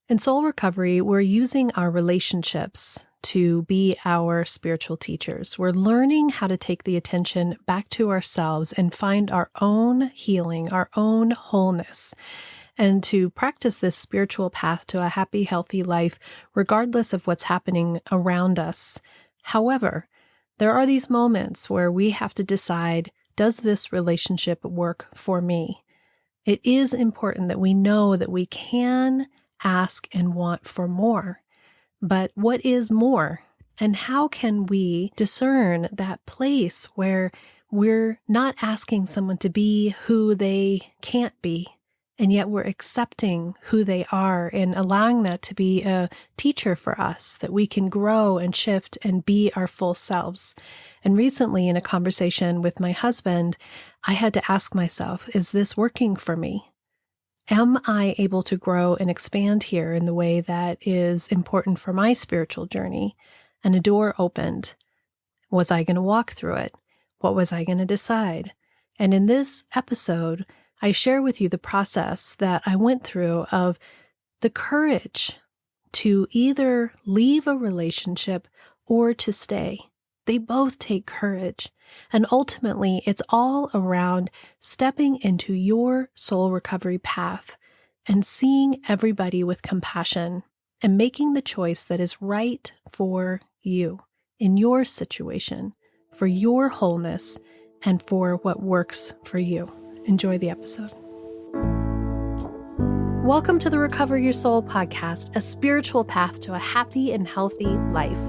In soul recovery, we're using our relationships to be our spiritual teachers. We're learning how to take the attention back to ourselves and find our own healing, our own wholeness, and to practice this spiritual path to a happy, healthy life, regardless of what's happening around us. However, there are these moments where we have to decide, does this relationship work for me? It is important that we know that we can ask and want for more. But what is more? And how can we discern that place where we're not asking someone to be who they can't be, and yet we're accepting who they are and allowing that to be a teacher for us, that we can grow and shift and be our full selves? And recently in a conversation with my husband, I had to ask myself, is this working for me? Am I able to grow and expand here in the way that is important for my spiritual journey? And a door opened. Was I going to walk through it? What was I going to decide? And in this episode, I share with you the process that I went through of the courage to either leave a relationship or to stay. They both take courage. And ultimately, it's all around stepping into your soul recovery path and seeing everybody with compassion and making the choice that is right for you, in your situation, for your wholeness, and for what works for you. Enjoy the episode. Welcome to the Recover Your Soul podcast, a spiritual path to a happy and healthy life.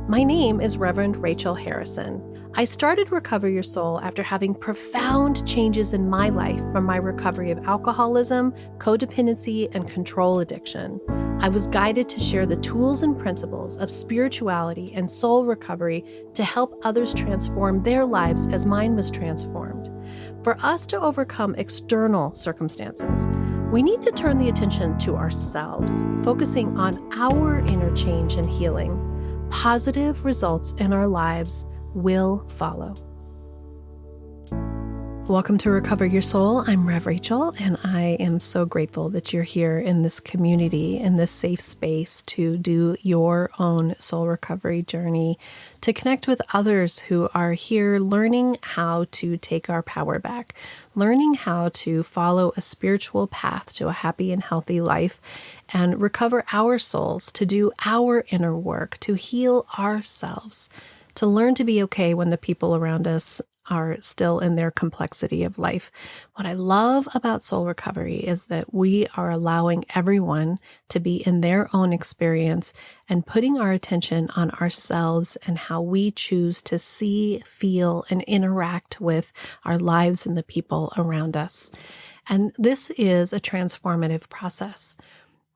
My name is Reverend Rachel Harrison. I started Recover Your Soul after having profound changes in my life from my recovery of alcoholism, codependency, and control addiction. I was guided to share the tools and principles of spirituality and soul recovery to help others transform their lives as mine was transformed. For us to overcome external circumstances, we need to turn the attention to ourselves, focusing on our inner change and healing. Positive results in our lives will follow. Welcome to Recover Your Soul. I'm Rev Rachel, and I am so grateful that you're here in this community, in this safe space to do your own soul recovery journey, to connect with others who are here learning how to take our power back, learning how to follow a spiritual path to a happy and healthy life, and recover our souls, to do our inner work, to heal ourselves, to learn to be okay when the people around us are still in their complexity of life. What I love about soul recovery is that we are allowing everyone to be in their own experience and putting our attention on ourselves and how we choose to see, feel, and interact with our lives and the people around us. And this is a transformative process.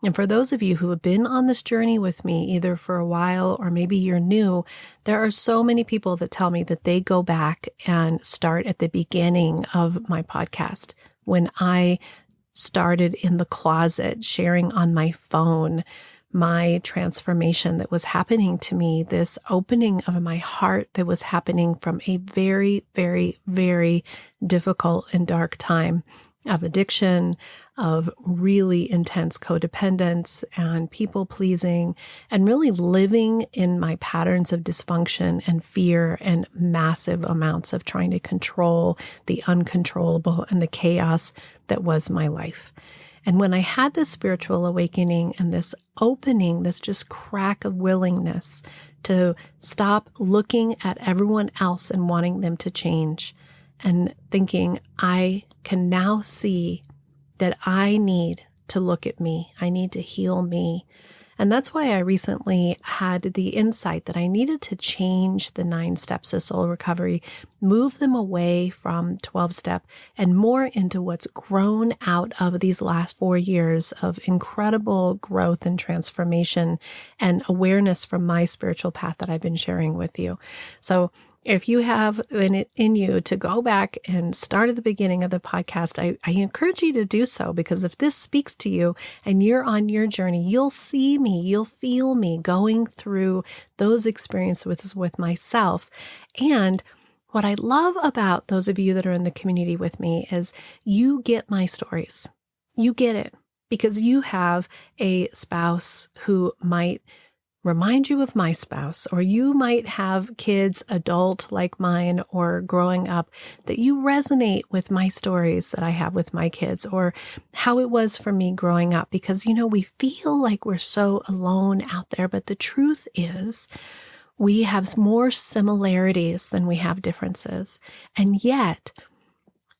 And for those of you who have been on this journey with me, either for a while or maybe you're new, there are so many people that tell me that they go back and start at the beginning of my podcast, when I started in the closet, sharing on my phone my transformation that was happening to me, this opening of my heart that was happening from a very, very, very difficult and dark time of addiction, of really intense codependence and people pleasing, and really living in my patterns of dysfunction and fear and massive amounts of trying to control the uncontrollable and the chaos that was my life. And when I had this spiritual awakening and this opening, this just crack of willingness to stop looking at everyone else and wanting them to change, and thinking, I can now see that I need to look at me. I need to heal me. And that's why I recently had the insight that I needed to change the 9 steps of soul recovery, move them away from 12-step and more into what's grown out of these last 4 years of incredible growth and transformation and awareness from my spiritual path that I've been sharing with you. So if you have it in you to go back and start at the beginning of the podcast, I encourage you to do so, because if this speaks to you and you're on your journey, you'll see me, you'll feel me going through those experiences with myself. And what I love about those of you that are in the community with me is you get my stories. You get it. because you have a spouse who might remind you of my spouse, or you might have kids, adult like mine, or growing up, that you resonate with my stories that I have with my kids, or how it was for me growing up. Because, we feel like we're so alone out there, but the truth is we have more similarities than we have differences. And yet,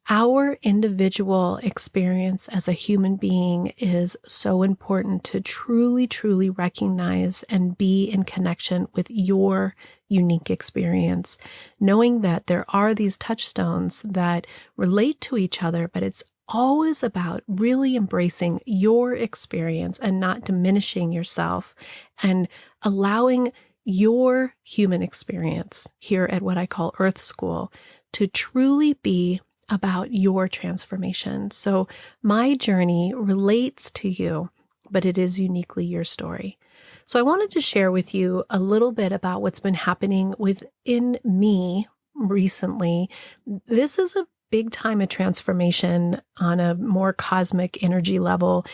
our individual experience as a human being is so important to truly, truly recognize and be in connection with your unique experience, knowing that there are these touchstones that relate to each other, but it's always about really embracing your experience and not diminishing yourself and allowing your human experience here at what I call Earth School to truly be about your transformation. So my journey relates to you, but it is uniquely your story. So I wanted to share with you a little bit about what's been happening within me recently. This is a big time of transformation on a more cosmic energy level.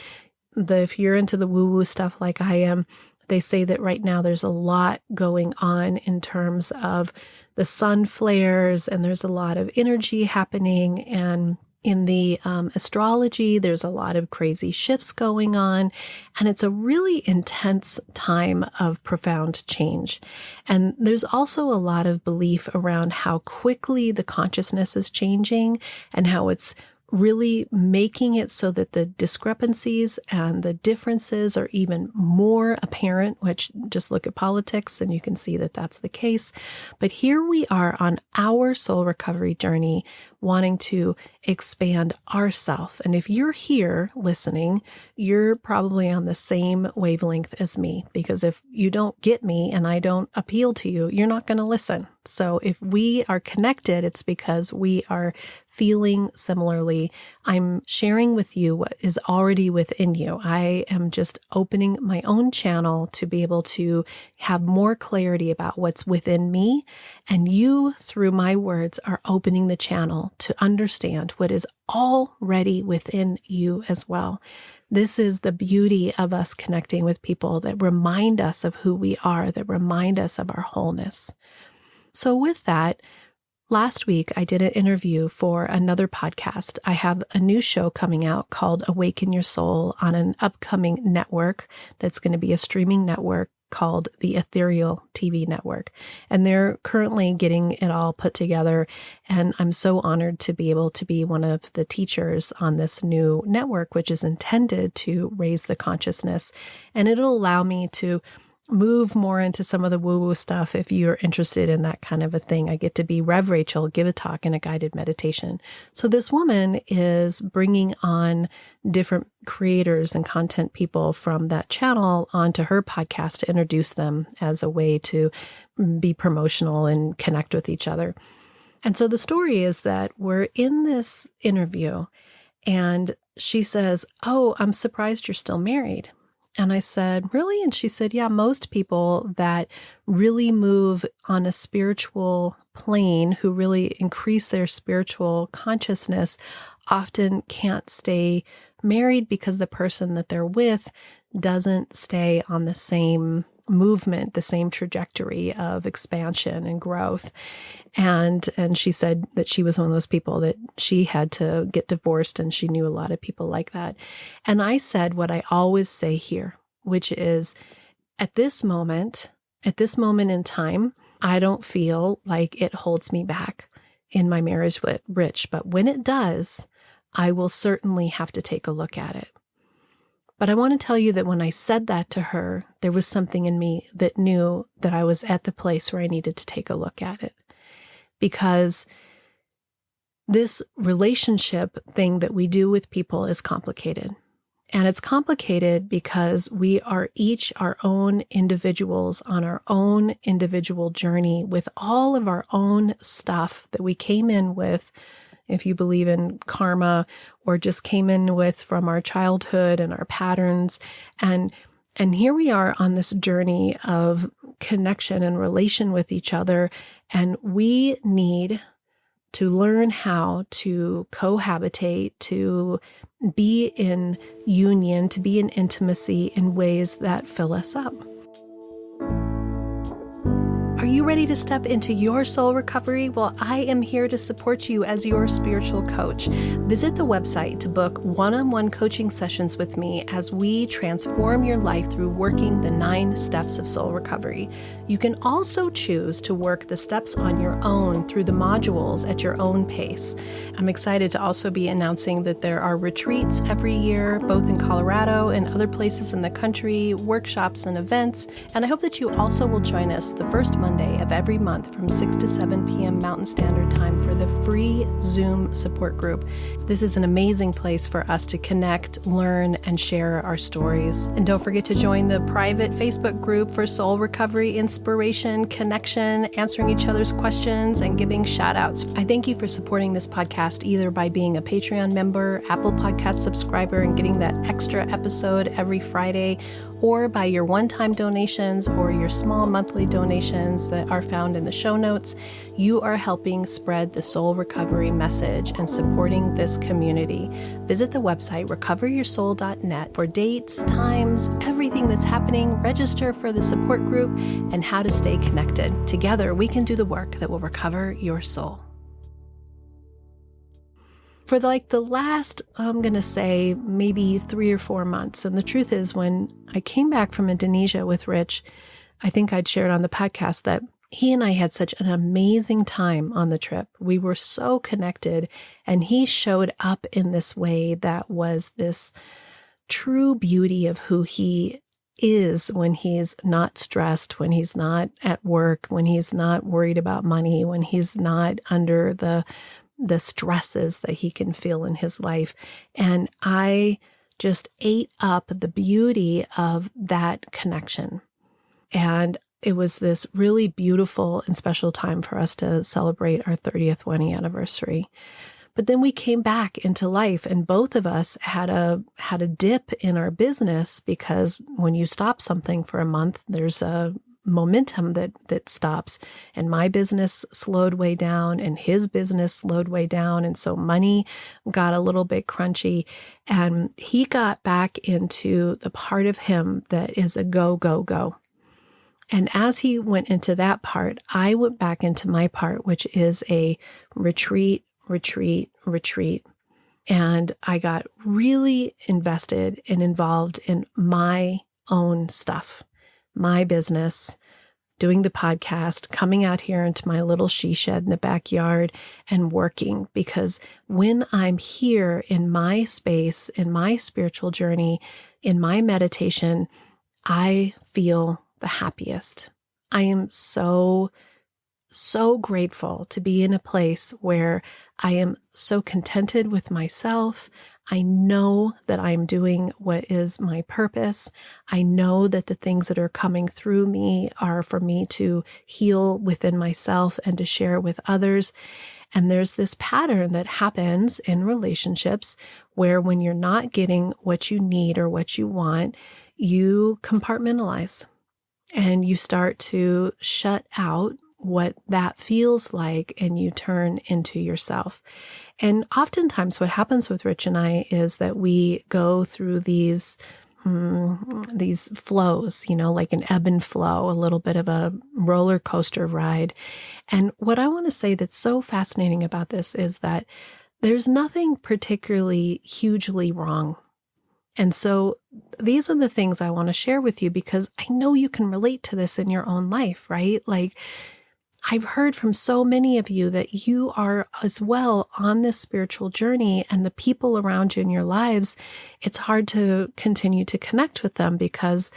If you're into the woo-woo stuff like I am, they say that right now there's a lot going on in terms of the sun flares, and there's a lot of energy happening. And in the astrology, there's a lot of crazy shifts going on. And it's a really intense time of profound change. And there's also a lot of belief around how quickly the consciousness is changing and how it's really making it so that the discrepancies and the differences are even more apparent, which just look at politics and you can see that that's the case. But here we are on our soul recovery journey, wanting to expand ourself. And if you're here listening, you're probably on the same wavelength as me, because if you don't get me and I don't appeal to you, you're not going to listen. So if we are connected, it's because we are feeling similarly. I'm sharing with you what is already within you. I am just opening my own channel to be able to have more clarity about what's within me. And you, through my words, are opening the channel to understand what is already within you as well. This is the beauty of us connecting with people that remind us of who we are, that remind us of our wholeness. So with that, last week, I did an interview for another podcast. I have a new show coming out called Awaken Your Soul on an upcoming network that's going to be a streaming network called the Ethereal TV Network. And they're currently getting it all put together. And I'm so honored to be able to be one of the teachers on this new network, which is intended to raise the consciousness. And it'll allow me to move more into some of the woo-woo stuff. If you're interested in that kind of a thing, I get to be Rev Rachel, give a talk and a guided meditation. So this woman is bringing on different creators and content people from that channel onto her podcast to introduce them as a way to be promotional and connect with each other. And so the story is that we're in this interview and she says, "Oh, I'm surprised you're still married." And I said, "Really?" And she said, "Yeah, most people that really move on a spiritual plane, who really increase their spiritual consciousness, often can't stay married because the person that they're with doesn't stay on the same movement, the same trajectory of expansion and growth." And she said that she was one of those people that she had to get divorced, and she knew a lot of people like that. And I said what I always say here, which is at this moment in time, I don't feel like it holds me back in my marriage with Rich, but when it does, I will certainly have to take a look at it. But I want to tell you that when I said that to her, there was something in me that knew that I was at the place where I needed to take a look at it. Because this relationship thing that we do with people is complicated. And it's complicated because we are each our own individuals on our own individual journey with all of our own stuff that we came in with, if you believe in karma, or just came in with from our childhood and our patterns. And here we are on this journey of connection and relation with each other. And we need to learn how to cohabitate, to be in union, to be in intimacy in ways that fill us up. Are you ready to step into your soul recovery? Well, I am here to support you as your spiritual coach. Visit the website to book one-on-one coaching sessions with me as we transform your life through working the 9 steps of soul recovery. You can also choose to work the steps on your own through the modules at your own pace. I'm excited to also be announcing that there are retreats every year, both in Colorado and other places in the country, workshops and events, and I hope that you also will join us the first Monday of every month from 6 to 7 p.m. Mountain Standard Time for the free Zoom support group. This is an amazing place for us to connect, learn, and share our stories. And don't forget to join the private Facebook group for soul recovery, inspiration, connection, answering each other's questions, and giving shout outs. I thank you for supporting this podcast either by being a Patreon member, Apple Podcast subscriber, and getting that extra episode every Friday, or by your one-time donations or your small monthly donations that are found in the show notes. You are helping spread the soul recovery message and supporting this community. Visit the website recoveryoursoul.net for dates, times, everything that's happening, register for the support group, and how to stay connected. Together, we can do the work that will recover your soul. For the last, I'm going to say maybe 3 or 4 months. And the truth is, when I came back from Indonesia with Rich, I think I'd shared on the podcast that he and I had such an amazing time on the trip. We were so connected, and he showed up in this way that was this true beauty of who he is when he's not stressed, when he's not at work, when he's not worried about money, when he's not under the stresses that he can feel in his life. And I just ate up the beauty of that connection. And it was this really beautiful and special time for us to celebrate our 30th wedding anniversary. But then we came back into life, and both of us had a dip in our business, because when you stop something for a month, there's a momentum that stops. And my business slowed way down, and his business slowed way down. And so money got a little bit crunchy, and he got back into the part of him that is a go, go, go. And as he went into that part, I went back into my part, which is a retreat, retreat, retreat. And I got really invested and involved in my own stuff, my business, doing the podcast, coming out here into my little she shed in the backyard and working. Because when I'm here in my space, in my spiritual journey, in my meditation, I feel the happiest. I am so grateful to be in a place where I am so contented with myself. I know that I'm doing what is my purpose. I know that the things that are coming through me are for me to heal within myself and to share with others. And there's this pattern that happens in relationships where when you're not getting what you need or what you want, you compartmentalize and you start to shut out what that feels like, and you turn into yourself. And oftentimes what happens with Rich and I is that we go through these flows, like an ebb and flow, a little bit of a roller coaster ride. And what I want to say that's so fascinating about this is that there's nothing particularly hugely wrong. And so these are the things I want to share with you, because I know you can relate to this in your own life, right? Like, I've heard from so many of you that you are as well on this spiritual journey, and the people around you in your lives, it's hard to continue to connect with them because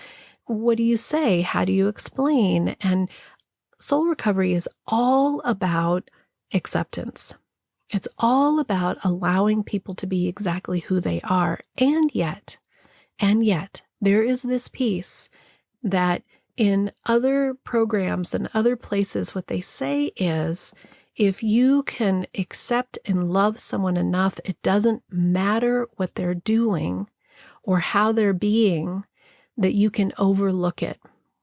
what do you say? How do you explain? And soul recovery is all about acceptance. It's all about allowing people to be exactly who they are. And yet, there is this piece that in other programs and other places, what they say is, if you can accept and love someone enough, it doesn't matter what they're doing or how they're being, that you can overlook it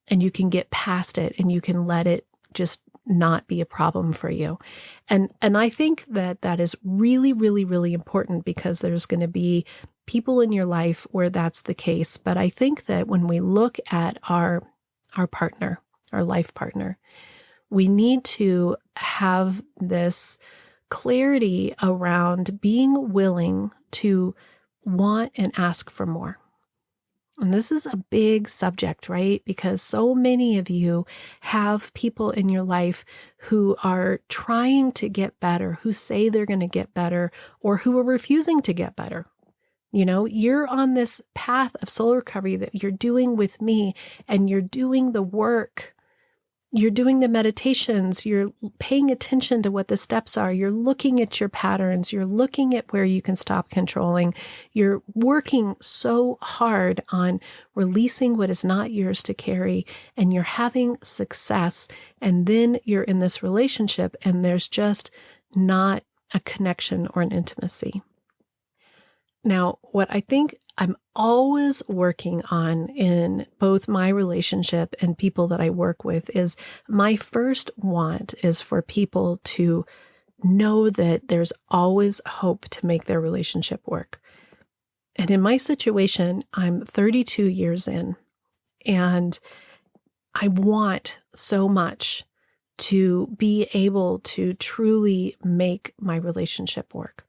and you can get past it and you can let it just not be a problem for you. And I think that that is really, really, really important, because there's going to be people in your life where that's the case. But I think that when we look at our partner, our life partner, we need to have this clarity around being willing to want and ask for more. And this is a big subject, right? Because so many of you have people in your life who are trying to get better, who say they're going to get better, or who are refusing to get better. You know, you're on this path of soul recovery that you're doing with me, and you're doing the work. You're doing the meditations, you're paying attention to what the steps are, you're looking at your patterns, you're looking at where you can stop controlling, you're working so hard on releasing what is not yours to carry, and you're having success. And then you're in this relationship and there's just not a connection or an intimacy. Now, what I think I'm always working on in both my relationship and people that I work with is, my first want is for people to know that there's always hope to make their relationship work. And in my situation, I'm 32 years in, and I want so much to be able to truly make my relationship work.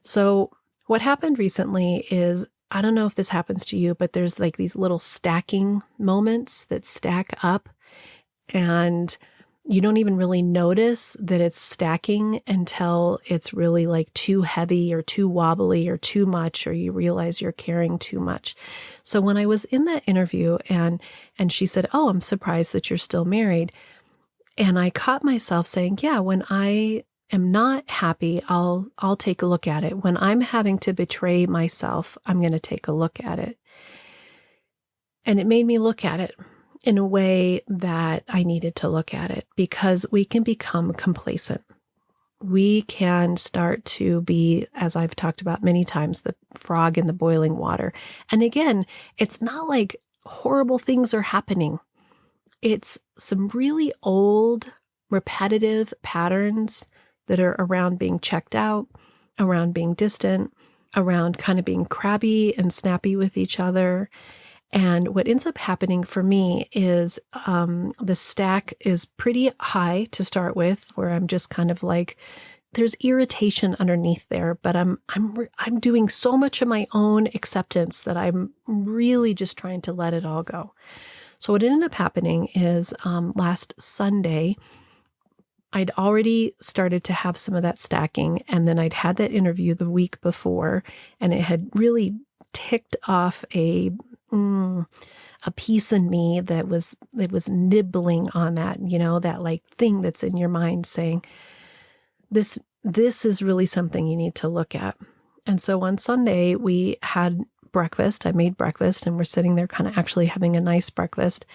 So what happened recently is, I don't know if this happens to you, but there's like these little stacking moments that stack up, and you don't even really notice that it's stacking until it's really like too heavy or too wobbly or too much, or you realize you're carrying too much. So when I was in that interview and she said, "Oh, I'm surprised that you're still married." And I caught myself saying, yeah, when I am not happy, I'll take a look at it. When I'm having to betray myself, I'm going to take a look at it. And it made me look at it in a way that I needed to look at it, because we can become complacent. We can start to be, as I've talked about many times, the frog in the boiling water. And again, it's not like horrible things are happening. It's some really old, repetitive patterns that are around being checked out, around being distant, around kind of being crabby and snappy with each other. And what ends up happening for me is the stack is pretty high to start with, where I'm just kind of like, there's irritation underneath there, but I'm doing so much of my own acceptance that I'm really just trying to let it all go. So what ended up happening is last Sunday, I'd already started to have some of that stacking, and then I'd had that interview the week before, and it had really ticked off a piece in me that was nibbling on that, you know, that like thing that's in your mind saying, this is really something you need to look at. And so on Sunday we had breakfast. I made breakfast, and we're sitting there kind of actually having a nice breakfast.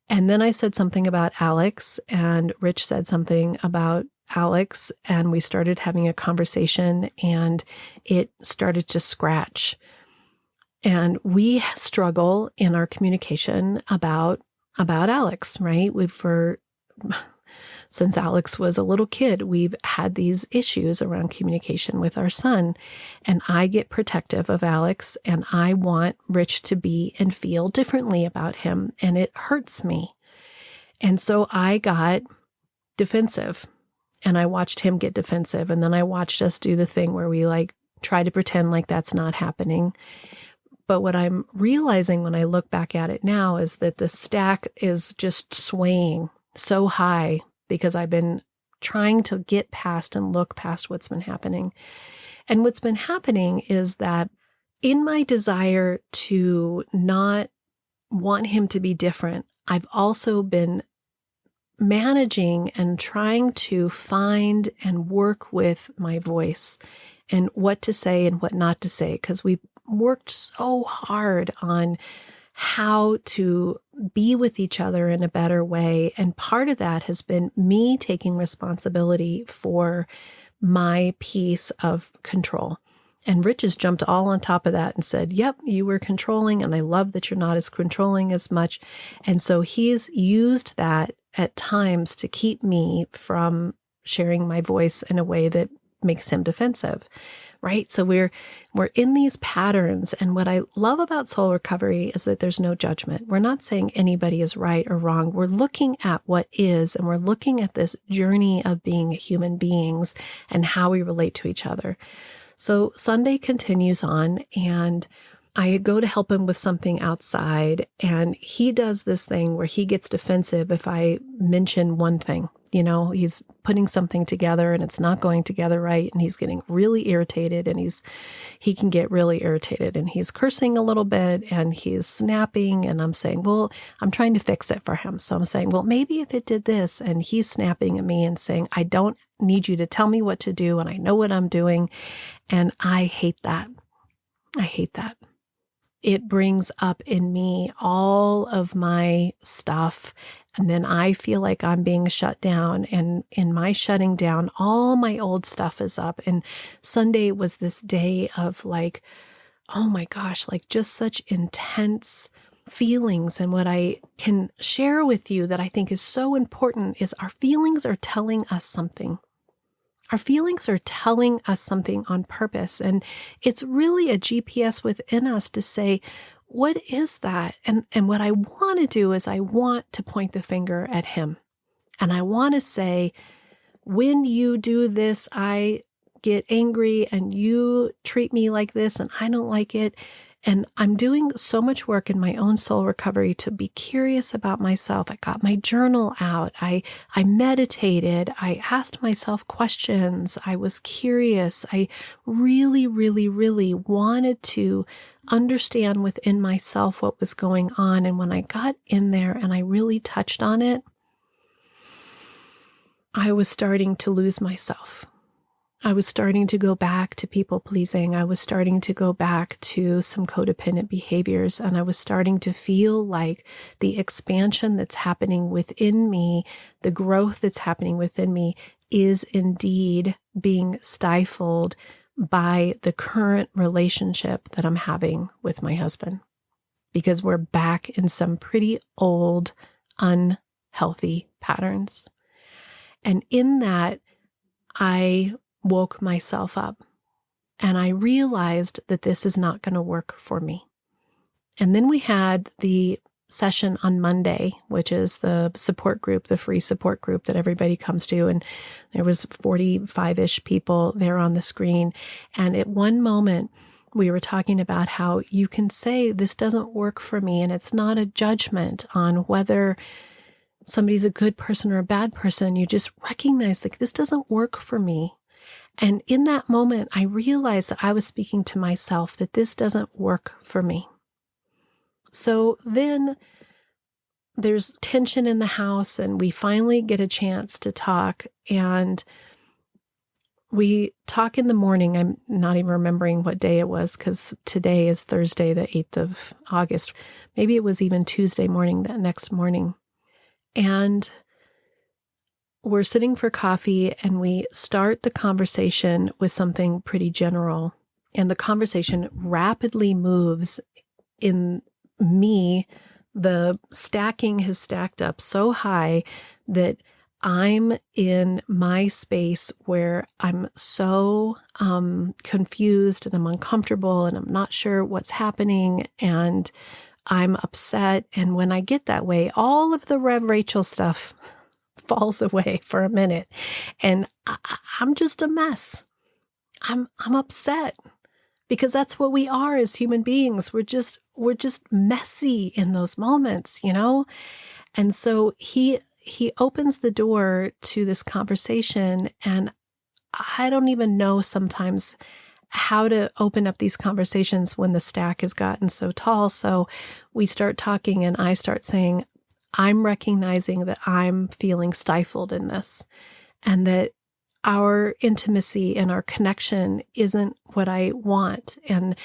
And then I said something about Alex, and Rich said something about Alex, and we started having a conversation, and it started to scratch. And we struggle in our communication about Alex, right? Since Alex was a little kid, we've had these issues around communication with our son. And I get protective of Alex, and I want Rich to be and feel differently about him. And it hurts me. And so I got defensive, and I watched him get defensive. And then I watched us do the thing where we like try to pretend like that's not happening. But what I'm realizing when I look back at it now is that the stack is just swaying so high, because I've been trying to get past and look past what's been happening. And what's been happening is that in my desire to not want him to be different, I've also been managing and trying to find and work with my voice and what to say and what not to say, because we've worked so hard on how to be with each other in a better way. And part of that has been me taking responsibility for my piece of control And Rich has jumped all on top of that and said, yep, you were controlling, and I love that you're not as controlling as much. And so he's used that at times to keep me from sharing my voice in a way that makes him defensive, right? So we're in these patterns. And what I love about soul recovery is that there's no judgment. We're not saying anybody is right or wrong. We're looking at what is, and we're looking at this journey of being human beings and how we relate to each other. So Sunday continues on, and I go to help him with something outside, and he does this thing where he gets defensive if I mention one thing. You know, he's putting something together and it's not going together right, and he's getting really irritated, and he can get really irritated, and he's cursing a little bit, and he's snapping, and I'm saying, well, I'm trying to fix it for him. So I'm saying, well, maybe if it did this, and he's snapping at me and saying, I don't need you to tell me what to do, and I know what I'm doing. And I hate that. I hate that. It brings up in me all of my stuff. And then I feel like I'm being shut down. And in my shutting down, all my old stuff is up. And Sunday was this day of like, oh my gosh, like just such intense feelings. And what I can share with you that I think is so important is our feelings are telling us something. Our feelings are telling us something on purpose, and it's really a GPS within us to say, what is that? And what I want to do is I want to point the finger at him. And I want to say, when you do this, I get angry and you treat me like this and I don't like it. And I'm doing so much work in my own soul recovery to be curious about myself. I got my journal out. I meditated. I asked myself questions. I was curious. I really, really, really wanted to understand within myself what was going on. And when I got in there and I really touched on it, I was starting to lose myself. I was starting to go back to people pleasing. I was starting to go back to some codependent behaviors, and I was starting to feel like the expansion that's happening within me, the growth that's happening within me is indeed being stifled by the current relationship that I'm having with my husband, because we're back in some pretty old, unhealthy patterns. And in that, I woke myself up and I realized that this is not going to work for me. And then we had the session on Monday, which is the support group, the free support group that everybody comes to. And there was 45-ish people there on the screen. And at one moment, we were talking about how you can say, this doesn't work for me. And it's not a judgment on whether somebody's a good person or a bad person. You just recognize like, this doesn't work for me. And in that moment, I realized that I was speaking to myself, that this doesn't work for me. So then there's tension in the house, and we finally get a chance to talk. And we talk in the morning. I'm not even remembering what day it was, because today is Thursday, the 8th of August. Maybe it was even Tuesday morning, that next morning. And we're sitting for coffee, and we start the conversation with something pretty general. And the conversation rapidly moves in me. The stacking has stacked up so high that I'm in my space where I'm so confused and I'm uncomfortable and I'm not sure what's happening and I'm upset. And when I get that way, all of the Rev Rachel stuff falls away for a minute, and I'm just a mess. I'm upset, because that's what we are as human beings. We're just messy in those moments, you know? And so he opens the door to this conversation, and I don't even know sometimes how to open up these conversations when the stack has gotten so tall. So we start talking, and I start saying, I'm recognizing that I'm feeling stifled in this, and that our intimacy and our connection isn't what I want. And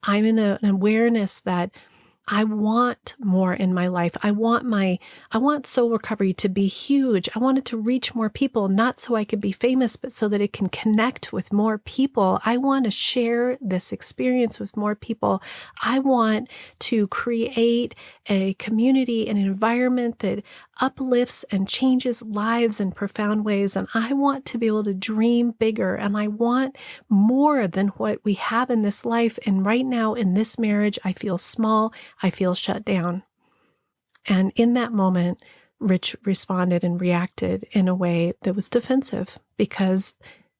I'm in an awareness that I want more in my life. I want soul recovery to be huge. I want it to reach more people, not so I could be famous, but so that it can connect with more people. I want to share this experience with more people. I want to create a community, an environment that uplifts and changes lives in profound ways. And I want to be able to dream bigger. And I want more than what we have in this life. And right now in this marriage, I feel small. I feel shut down. And in that moment, Rich responded and reacted in a way that was defensive because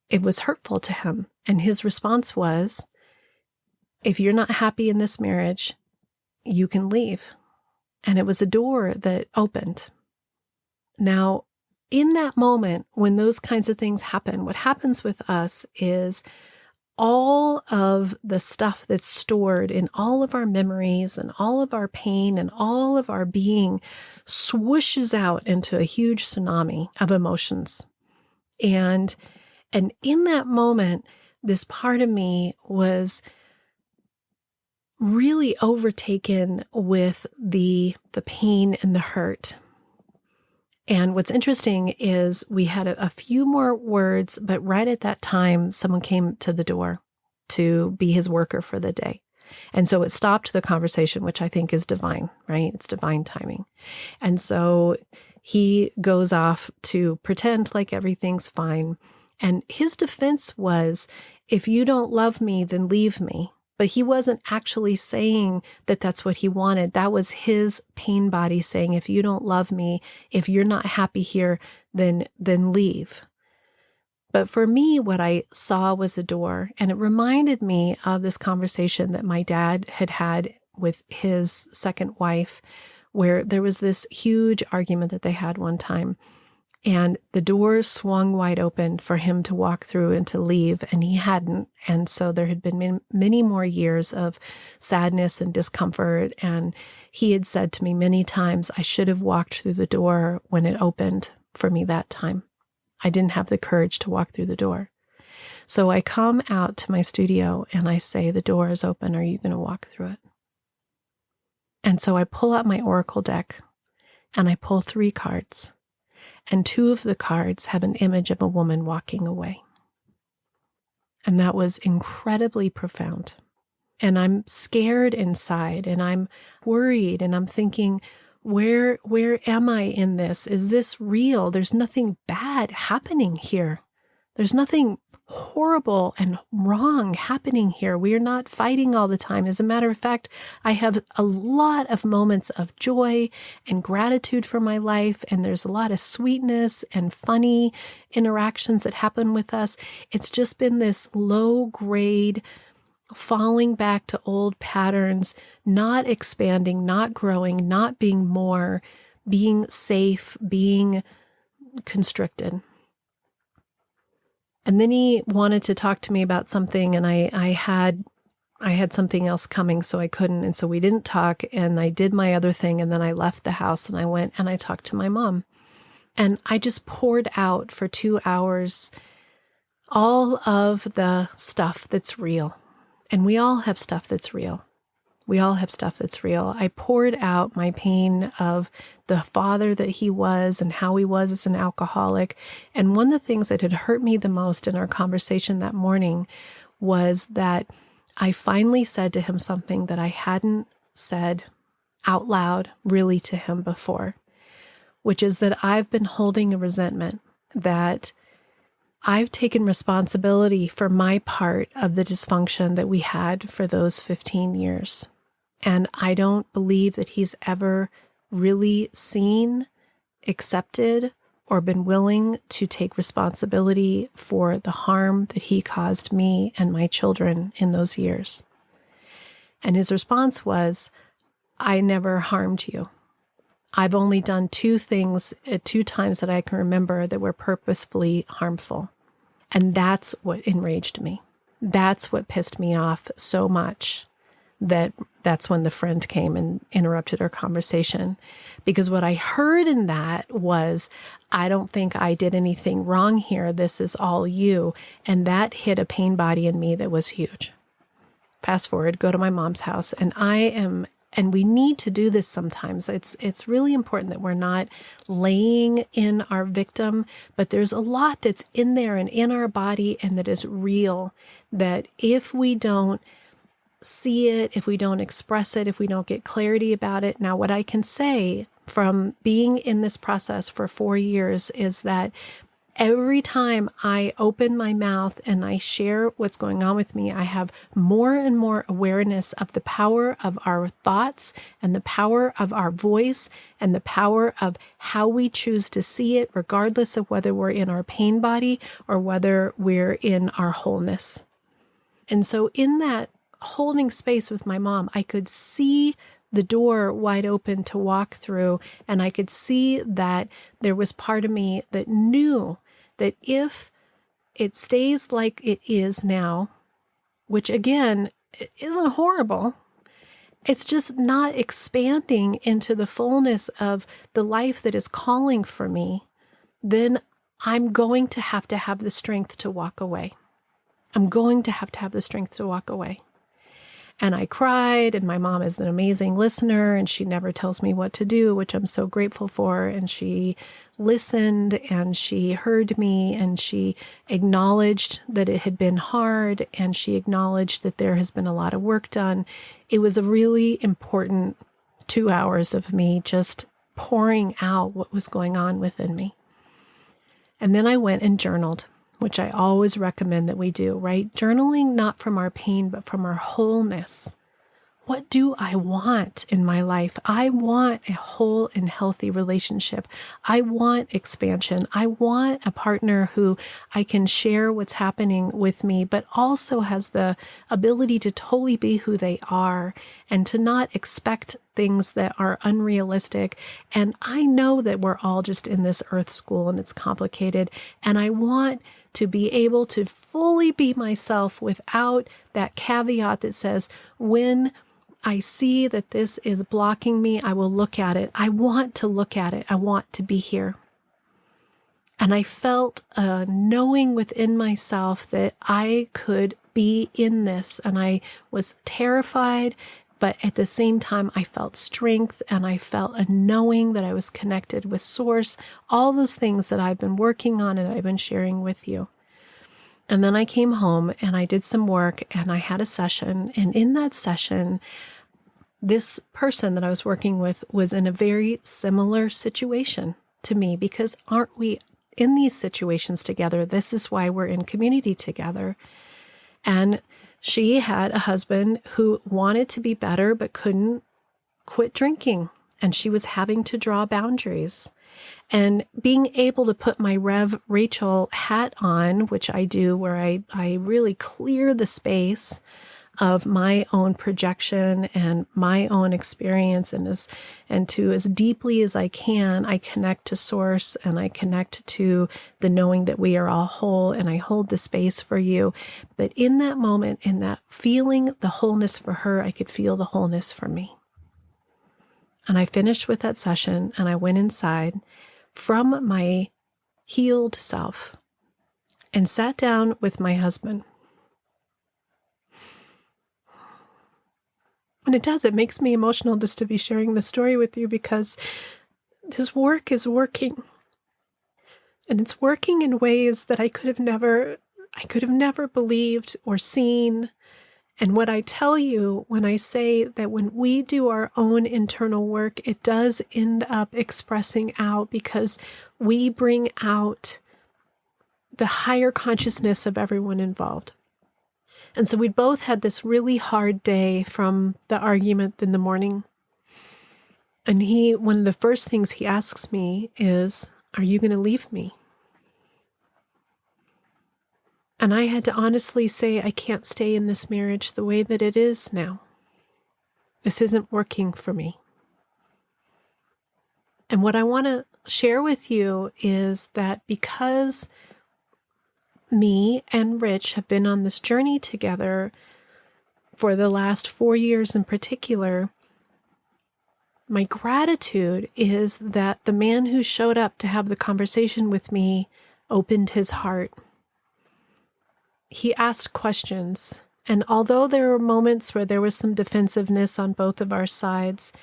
it was hurtful to him. And his response was, if you're not happy in this marriage, you can leave. And it was a door that opened. Now, in that moment, when those kinds of things happen, what happens with us is all of the stuff that's stored in all of our memories and all of our pain and all of our being swooshes out into a huge tsunami of emotions. And in that moment, this part of me was really overtaken with the pain and the hurt. And what's interesting is we had a few more words, but right at that time, someone came to the door to be his worker for the day. And so it stopped the conversation, which I think is divine, right? It's divine timing. And so he goes off to pretend like everything's fine. And his defense was, if you don't love me, then leave me. But he wasn't actually saying that that's what he wanted. That was his pain body saying, if you don't love me, if you're not happy here, then leave. But for me, what I saw was a door, and it reminded me of this conversation that my dad had had with his second wife, where there was this huge argument that they had one time. And the door swung wide open for him to walk through and to leave, and he hadn't. And so there had been many more years of sadness and discomfort. And he had said to me many times, I should have walked through the door when it opened for me that time. I didn't have the courage to walk through the door. So I come out to my studio and I say, the door is open. Are you going to walk through it? And so I pull out my oracle deck and I pull 3 cards. And 2 of the cards have an image of a woman walking away. And that was incredibly profound. And I'm scared inside and I'm worried and I'm thinking, where am I in this? Is this real? There's nothing bad happening here. There's nothing horrible and wrong happening here. We are not fighting all the time. As a matter of fact, I have a lot of moments of joy and gratitude for my life, and there's a lot of sweetness and funny interactions that happen with us. It's just been this low grade falling back to old patterns, not expanding, not growing, not being more, being safe, being constricted. And then he wanted to talk to me about something, and I had something else coming, so I couldn't. And so we didn't talk, and I did my other thing, and then I left the house and I went and I talked to my mom. And I just poured out for 2 hours all of the stuff that's real. And we all have stuff that's real. We all have stuff that's real. I poured out my pain of the father that he was and how he was as an alcoholic. And one of the things that had hurt me the most in our conversation that morning was that I finally said to him something that I hadn't said out loud really to him before, which is that I've been holding a resentment, that I've taken responsibility for my part of the dysfunction that we had for those 15 years. And I don't believe that he's ever really seen, accepted, or been willing to take responsibility for the harm that he caused me and my children in those years. And his response was, I never harmed you. I've only done 2 things at 2 times that I can remember that were purposefully harmful. And that's what enraged me. That's what pissed me off so much that's when the friend came and interrupted our conversation. Because what I heard in that was, I don't think I did anything wrong here. This is all you. And that hit a pain body in me that was huge. Fast forward, go to my mom's house, and I am And we need to do this sometimes. It's really important that we're not laying in our victim, but there's a lot that's in there and in our body and that is real, that if we don't see it, if we don't express it, if we don't get clarity about it. Now, what I can say from being in this process for 4 years is that every time I open my mouth and I share what's going on with me, I have more and more awareness of the power of our thoughts and the power of our voice and the power of how we choose to see it, regardless of whether we're in our pain body or whether we're in our wholeness. And so in that holding space with my mom, I could see the door wide open to walk through, and I could see that there was part of me that knew that if it stays like it is now, which again, it isn't horrible, it's just not expanding into the fullness of the life that is calling for me, then I'm going to have the strength to walk away. I'm going to have the strength to walk away. And I cried, and my mom is an amazing listener, and she never tells me what to do, which I'm so grateful for. And she listened, and she heard me, and she acknowledged that it had been hard, and she acknowledged that there has been a lot of work done. It was a really important 2 hours of me just pouring out what was going on within me. And then I went and journaled, which I always recommend that we do, right? Journaling not from our pain, but from our wholeness. What do I want in my life? I want a whole and healthy relationship. I want expansion. I want a partner who I can share what's happening with me, but also has the ability to totally be who they are and to not expect things that are unrealistic. And I know that we're all just in this earth school and it's complicated. And I want to be able to fully be myself without that caveat that says, when I see that this is blocking me, I will look at it. I want to look at it. I want to be here. And I felt a knowing within myself that I could be in this. And I was terrified, but at the same time, I felt strength and I felt a knowing that I was connected with Source, all those things that I've been working on and I've been sharing with you. And then I came home and I did some work and I had a session. And in that session, this person that I was working with was in a very similar situation to me, because aren't we in these situations together? This is why we're in community together. And she had a husband who wanted to be better, but couldn't quit drinking. And she was having to draw boundaries. And being able to put my Rev Rachel hat on, which I do, where I really clear the space of my own projection and my own experience, and to as deeply as I can, I connect to Source and I connect to the knowing that we are all whole, and I hold the space for you. But in that moment, in that feeling the wholeness for her, I could feel the wholeness for me. And I finished with that session and I went inside from my healed self and sat down with my husband. And it makes me emotional just to be sharing this story with you, because this work is working. And it's working in ways that I could have never believed or seen. And what I tell you when I say that when we do our own internal work, it does end up expressing out, because we bring out the higher consciousness of everyone involved. And so we both had this really hard day from the argument in the morning. And one of the first things he asks me is, "Are you going to leave me?" And I had to honestly say, I can't stay in this marriage the way that it is now. This isn't working for me. And what I want to share with you is that because me and Rich have been on this journey together for the last 4 years in particular, my gratitude is that the man who showed up to have the conversation with me opened his heart. He asked questions And although there were moments where there was some defensiveness on both of our sides,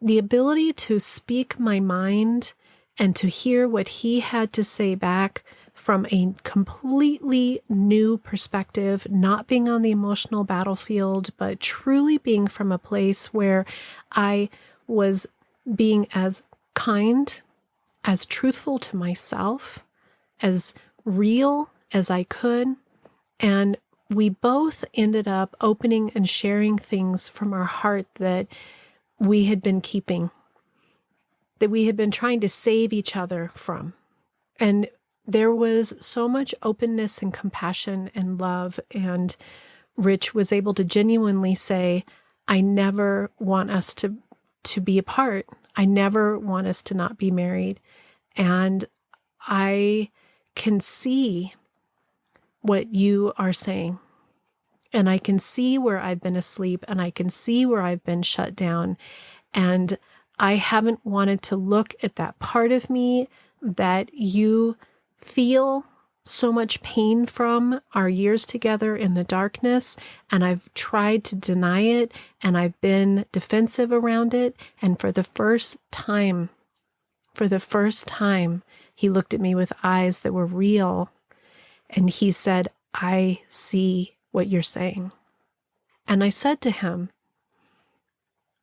the ability to speak my mind and to hear what he had to say back from a completely new perspective, not being on the emotional battlefield, but truly being from a place where I was being as kind, as truthful to myself, as real as I could. And we both ended up opening and sharing things from our heart that we had been keeping, that we had been trying to save each other from. And there was so much openness and compassion and love. And Rich was able to genuinely say, I never want us to be apart. I never want us to not be married. And I can see what you are saying. And I can see where I've been asleep, and I can see where I've been shut down. And I haven't wanted to look at that part of me that you feel so much pain from our years together in the darkness. And I've tried to deny it, and I've been defensive around it. And for the first time, he looked at me with eyes that were real. And he said, I see what you're saying. And I said to him,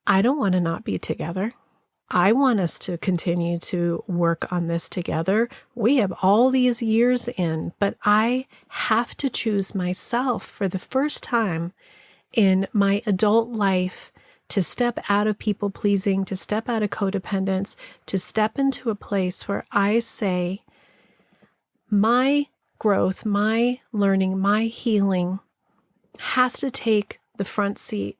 I don't want to not be together. I want us to continue to work on this together. We have all these years in, but I have to choose myself for the first time in my adult life to step out of people pleasing, to step out of codependence, to step into a place where I say, my growth, my learning, my healing has to take the front seat.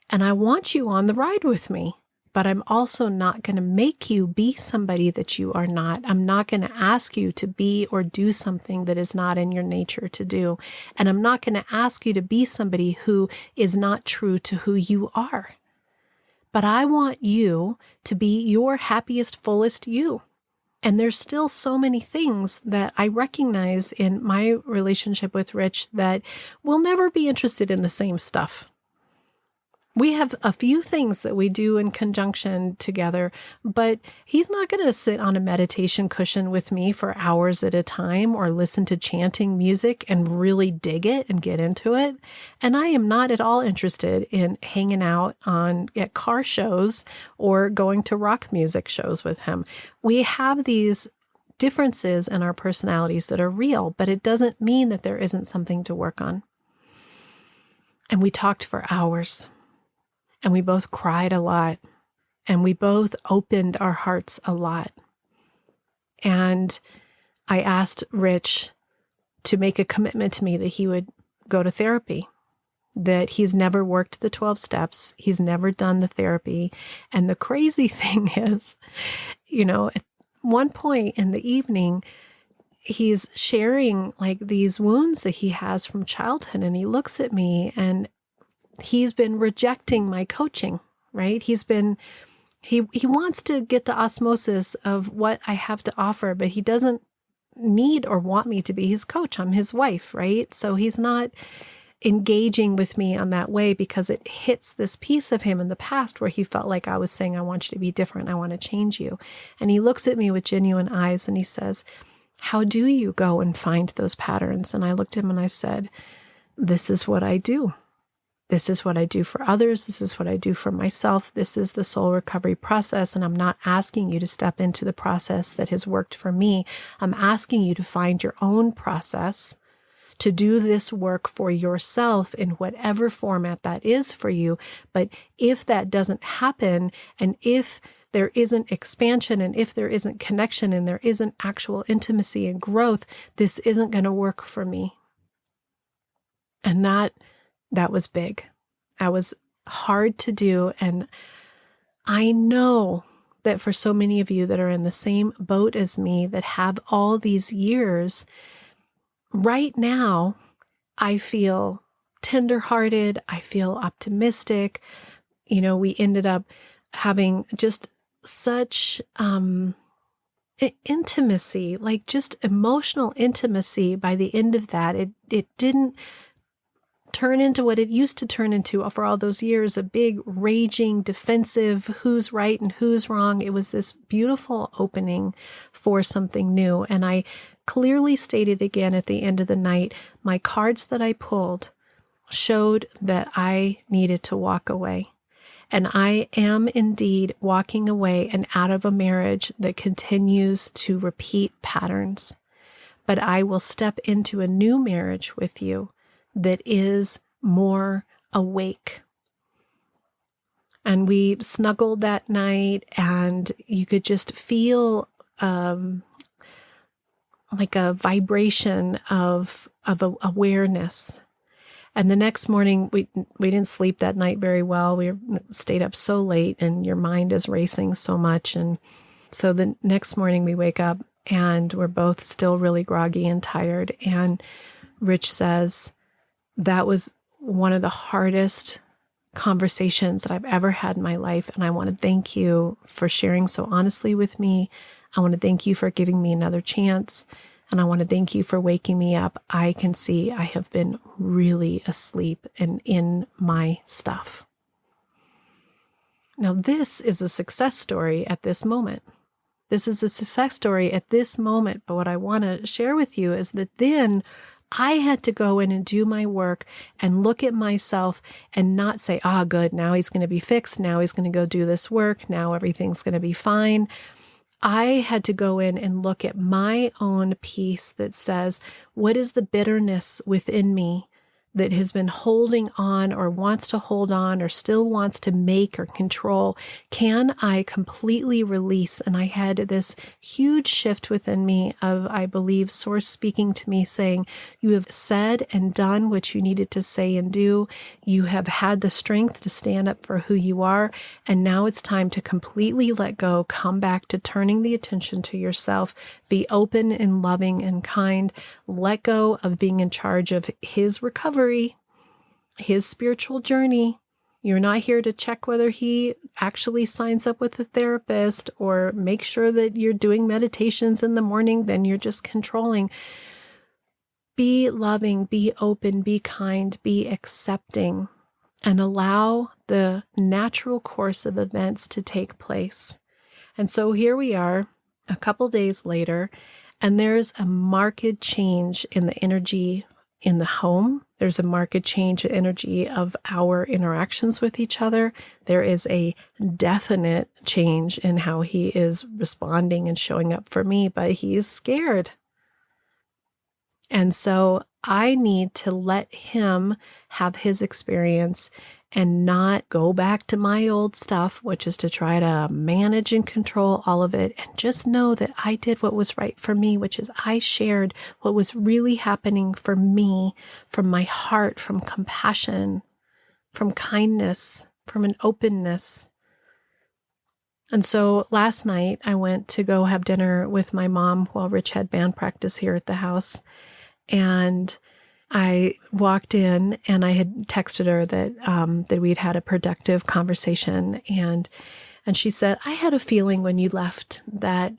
And I want you on the ride with me, but I'm also not going to make you be somebody that you are not. I'm not going to ask you to be or do something that is not in your nature to do. And I'm not going to ask you to be somebody who is not true to who you are. But I want you to be your happiest, fullest you. And there's still so many things that I recognize in my relationship with Rich that we'll never be interested in the same stuff. We have a few things that we do in conjunction together, but he's not going to sit on a meditation cushion with me for hours at a time or listen to chanting music and really dig it and get into it. And I am not at all interested in hanging out at car shows or going to rock music shows with him. We have these differences in our personalities that are real, but it doesn't mean that there isn't something to work on. And we talked for hours. And we both cried a lot, and we both opened our hearts a lot. And I asked Rich to make a commitment to me that he would go to therapy, that he's never worked the 12 steps. He's never done the therapy. And the crazy thing is, at one point in the evening, he's sharing like these wounds that he has from childhood. And he looks at me, and he's been rejecting my coaching, right? He wants to get the osmosis of what I have to offer, but he doesn't need or want me to be his coach. I'm his wife, right? So he's not engaging with me on that way because it hits this piece of him in the past where he felt like I was saying, I want you to be different. I want to change you. And he looks at me with genuine eyes and he says, how do you go and find those patterns? And I looked at him and I said, this is what I do. This is what I do for others. This is what I do for myself. This is the soul recovery process. And I'm not asking you to step into the process that has worked for me. I'm asking you to find your own process, to do this work for yourself in whatever format that is for you. But if that doesn't happen, and if there isn't expansion, and if there isn't connection, and there isn't actual intimacy and growth, this isn't going to work for me. And that was big. That was hard to do. And I know that for so many of you that are in the same boat as me, that have all these years, right now, I feel tenderhearted. I feel optimistic. We ended up having just such intimacy, like just emotional intimacy by the end of that. It didn't turn into what it used to turn into for all those years, a big, raging, defensive, who's right and who's wrong. It was this beautiful opening for something new. And I clearly stated again at the end of the night, my cards that I pulled showed that I needed to walk away. And I am indeed walking away and out of a marriage that continues to repeat patterns. But I will step into a new marriage with you that is more awake. And we snuggled that night, and you could just feel like a vibration of awareness. And the next morning, we didn't sleep that night very well. We stayed up so late, and your mind is racing so much. And so the next morning we wake up, and we're both still really groggy and tired. And Rich says, that was one of the hardest conversations that I've ever had in my life. And I want to thank you for sharing so honestly with me. I want to thank you for giving me another chance. And I want to thank you for waking me up. I can see I have been really asleep and in my stuff. Now, this is a success story at this moment. This is a success story at this moment. But what I want to share with you is that then I had to go in and do my work and look at myself and not say, good, now he's going to be fixed. Now he's going to go do this work. Now everything's going to be fine. I had to go in and look at my own piece that says, what is the bitterness within me that has been holding on or wants to hold on or still wants to make or control? Can I completely release? And I had this huge shift within me of, I believe, Source speaking to me saying, you have said and done what you needed to say and do. You have had the strength to stand up for who you are. And now it's time to completely let go, come back to turning the attention to yourself, be open and loving and kind, let go of being in charge of his recovery, his spiritual journey. You're not here to check whether he actually signs up with a therapist or make sure that you're doing meditations in the morning, then you're just controlling. Be loving, be open, be kind, be accepting, and allow the natural course of events to take place. And so here we are, a couple days later, and there's a marked change in the energy in the home. There's a marked change in energy of our interactions with each other. There is a definite change in how he is responding and showing up for me, but he's scared. And so I need to let him have his experience and not go back to my old stuff, which is to try to manage and control all of it, and just know that I did what was right for me, which is I shared what was really happening for me from my heart, from compassion, from kindness, from an openness. And so last night I went to go have dinner with my mom while Rich had band practice here at the house. And I walked in and I had texted her that we'd had a productive conversation. And she said, I had a feeling when you left that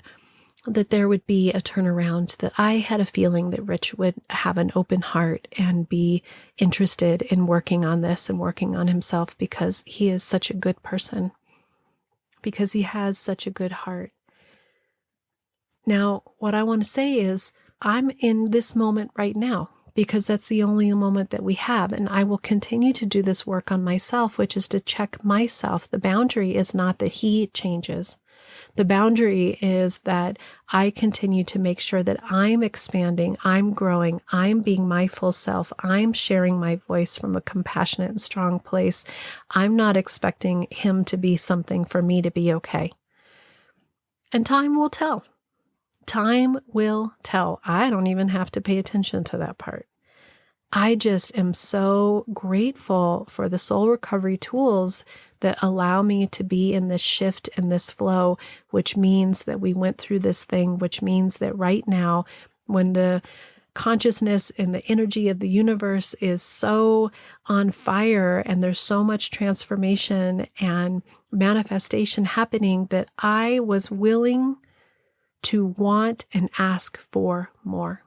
there would be a turnaround, that I had a feeling that Rich would have an open heart and be interested in working on this and working on himself because he is such a good person, because he has such a good heart. Now, what I want to say is I'm in this moment right now, because that's the only moment that we have. And I will continue to do this work on myself, which is to check myself. The boundary is not that he changes. The boundary is that I continue to make sure that I'm expanding, I'm growing, I'm being my full self, I'm sharing my voice from a compassionate and strong place. I'm not expecting him to be something for me to be okay. And time will tell. Time will tell. I don't even have to pay attention to that part. I just am so grateful for the soul recovery tools that allow me to be in this shift and this flow, which means that we went through this thing, which means that right now, when the consciousness and the energy of the universe is so on fire and there's so much transformation and manifestation happening, that I was willing to want and ask for more.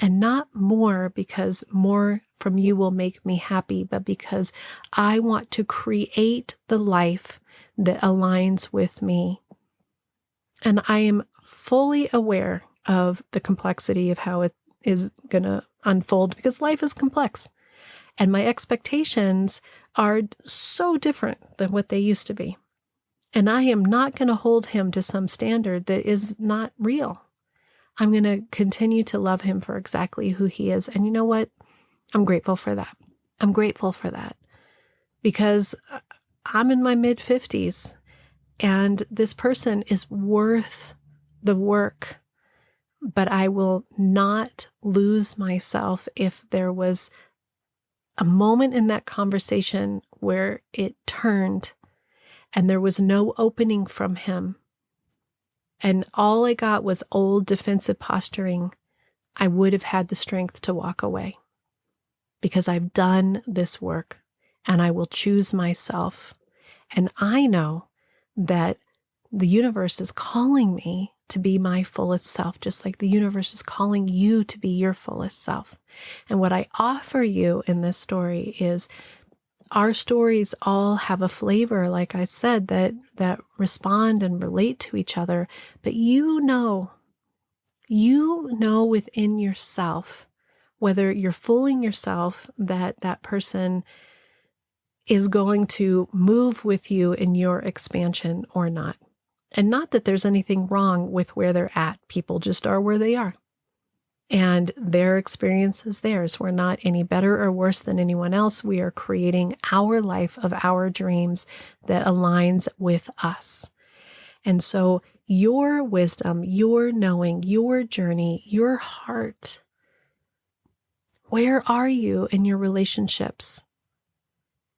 And not more because more from you will make me happy, but because I want to create the life that aligns with me. And I am fully aware of the complexity of how it is going to unfold, because life is complex. And my expectations are so different than what they used to be. And I am not going to hold him to some standard that is not real. I'm going to continue to love him for exactly who he is. And you know what? I'm grateful for that. I'm grateful for that because I'm in my mid-50s and this person is worth the work, but I will not lose myself if there was a moment in that conversation where it turned and there was no opening from him. And all I got was old defensive posturing. I would have had the strength to walk away because I've done this work and I will choose myself. And I know that the universe is calling me to be my fullest self, just like the universe is calling you to be your fullest self. And what I offer you in this story is our stories all have a flavor, like I said, that respond and relate to each other. But you know within yourself, whether you're fooling yourself that that person is going to move with you in your expansion or not. And not that there's anything wrong with where they're at. People just are where they are. And their experience is theirs. We're not any better or worse than anyone else. We are creating our life of our dreams that aligns with us. And so your wisdom, your knowing, your journey, your heart, where are you in your relationships?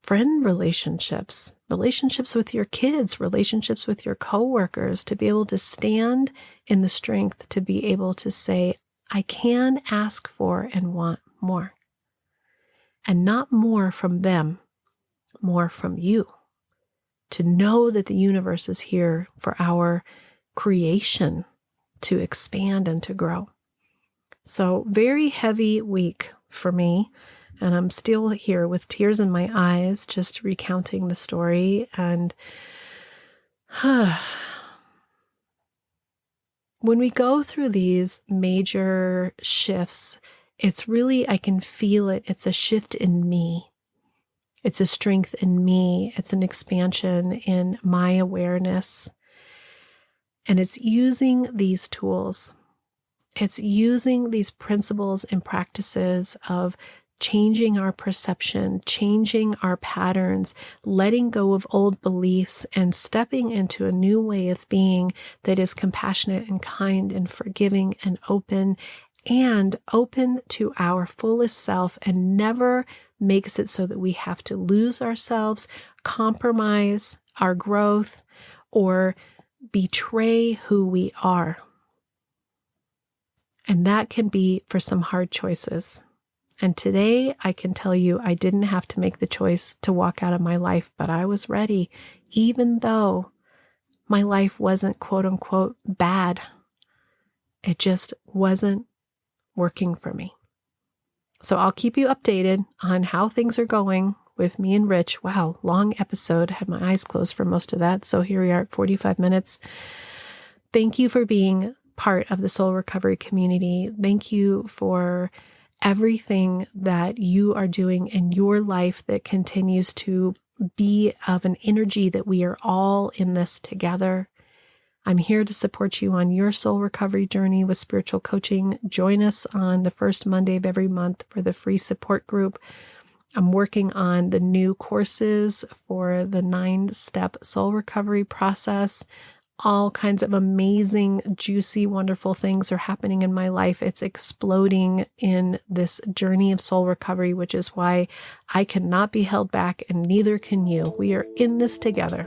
Friend relationships, relationships with your kids, relationships with your coworkers, to be able to stand in the strength to be able to say, I can ask for and want more. And not more from them, more from you. To know that the universe is here for our creation to expand and to grow. So very heavy week for me. And I'm still here with tears in my eyes, just recounting the story. And when we go through these major shifts, it's really, I can feel it. It's a shift in me. It's a strength in me. It's an expansion in my awareness. And it's using these tools. It's using these principles and practices of changing our perception, changing our patterns, letting go of old beliefs, and stepping into a new way of being that is compassionate and kind and forgiving and open to our fullest self, and never makes it so that we have to lose ourselves, compromise our growth, or betray who we are. And that can be for some hard choices. And today I can tell you I didn't have to make the choice to walk out of my life, but I was ready, even though my life wasn't quote unquote bad. It just wasn't working for me. So I'll keep you updated on how things are going with me and Rich. Wow, long episode. I had my eyes closed for most of that. So here we are at 45 minutes. Thank you for being part of the Soul Recovery community. Thank you for everything that you are doing in your life that continues to be of an energy that we are all in this together. I'm here to support you on your soul recovery journey with spiritual coaching. Join us on the first Monday of every month for the free support group. I'm working on the new courses for the 9-step soul recovery process. All kinds of amazing, juicy, wonderful things are happening in my life. It's exploding in this journey of soul recovery, which is why I cannot be held back, and neither can you. We are in this together.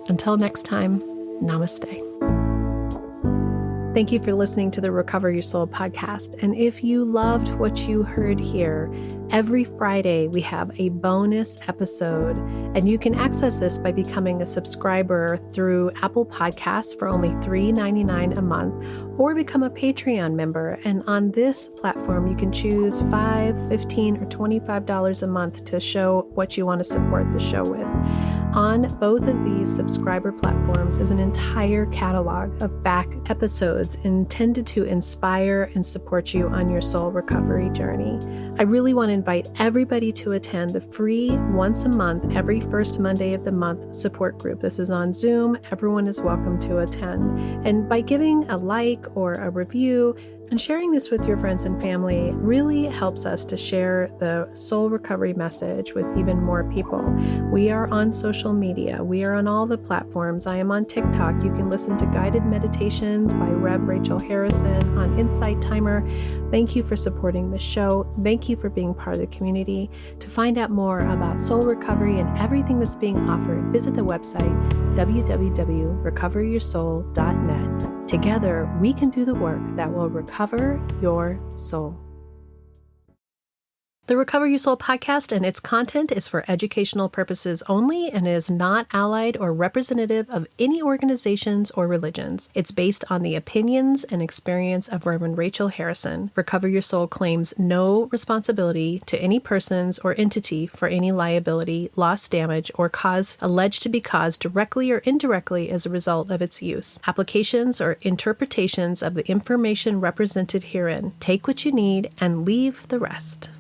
Until next time, namaste. Thank you for listening to the Recover Your Soul podcast. And if you loved what you heard here, every Friday we have a bonus episode, and you can access this by becoming a subscriber through Apple Podcasts for only $3.99 a month, or become a Patreon member. And on this platform, you can choose $5, $15, or $25 a month to show what you want to support the show with. On both of these subscriber platforms is an entire catalog of back episodes intended to inspire and support you on your soul recovery journey. I really want to invite everybody to attend the free once a month, every first Monday of the month support group. This is on Zoom. Everyone is welcome to attend. And by giving a like or a review, and sharing this with your friends and family really helps us to share the soul recovery message with even more people. We are on social media. We are on all the platforms. I am on TikTok. You can listen to guided meditations by Rev Rachel Harrison on Insight Timer. Thank you for supporting the show. Thank you for being part of the community. To find out more about soul recovery and everything that's being offered, visit the website www.recoveryoursoul.net. Together, we can do the work that will recover your soul. The Recover Your Soul podcast and its content is for educational purposes only and is not allied or representative of any organizations or religions. It's based on the opinions and experience of Reverend Rachel Harrison. Recover Your Soul claims no responsibility to any persons or entity for any liability, loss, damage, or cause alleged to be caused directly or indirectly as a result of its use. Applications or interpretations of the information represented herein. Take what you need and leave the rest.